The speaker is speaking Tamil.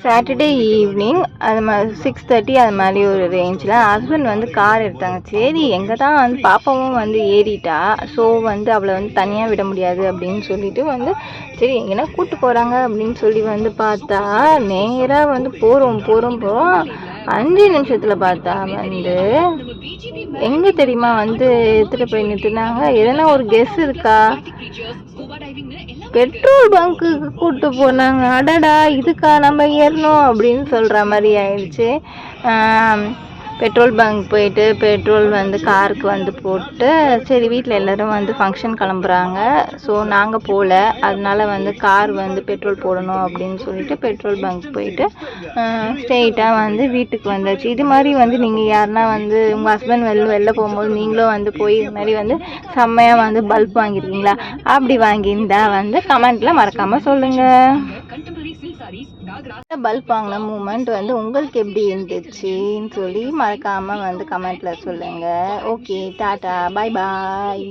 சாட்டர்டே ஈவினிங் அது மாதிரி 6:30 அது மாதிரி ஒரு ரேஞ்சில் ஹஸ்பண்ட் வந்து கார் எடுத்தாங்க. சரி எங்கே தான் வந்து பாப்பாவும் வந்து ஏறிட்டா, ஸோ வந்து அவளை வந்து தனியாக விட முடியாது அப்படின்னு சொல்லிட்டு வந்து சரி எங்கன்னா கூப்பிட்டு போகிறாங்க அப்படின்னு சொல்லி வந்து பார்த்தா நேராக வந்து போகிறோம் 5 நிமிஷத்தில் பார்த்தா வந்து எங்கே தெரியுமா வந்து எடுத்துகிட்டு போய் நிறுத்தினாங்க. எதனா ஒரு கெஸ் இருக்கா? பெட்ரோல் பங்க்குக்கு கூப்பிட்டு போனாங்க. அடடா இதுக்கா நம்ம ஏறணும் அப்படின்னு சொல்கிற மாதிரி ஆயிடுச்சு. பெட்ரோல் பங்க் போயிட்டு பெட்ரோல் வந்து காருக்கு வந்து போட்டு சரி வீட்டில் எல்லோரும் வந்து ஃபங்க்ஷன் கிளம்புறாங்க. ஸோ நாங்கள் போகல, அதனால வந்து கார் வந்து பெட்ரோல் போடணும் அப்படின்னு சொல்லிட்டு பெட்ரோல் பங்க் போயிட்டு ஸ்ட்ரெயிட்டாக வந்து வீட்டுக்கு வந்தாச்சு. இது மாதிரி வந்து நீங்கள் யாருன்னா வந்து உங்கள் ஹஸ்பண்ட் வெளில போகும்போது நீங்களும் வந்து போய் இது மாதிரி வந்து செம்மையாக வந்து பல்ப் வாங்கியிருக்கீங்களா? அப்படி வாங்கியிருந்தா வந்து கமெண்ட்டில் மறக்காமல் சொல்லுங்கள். பல்ப் வாங்கின மூமெண்ட் வந்து உங்களுக்கு எப்படி இருந்துச்சுன்னு சொல்லி மறக்காமல் வந்து கமெண்ட்டில் சொல்லுங்கள். ஓகே, டாட்டா, பாய் பாய்.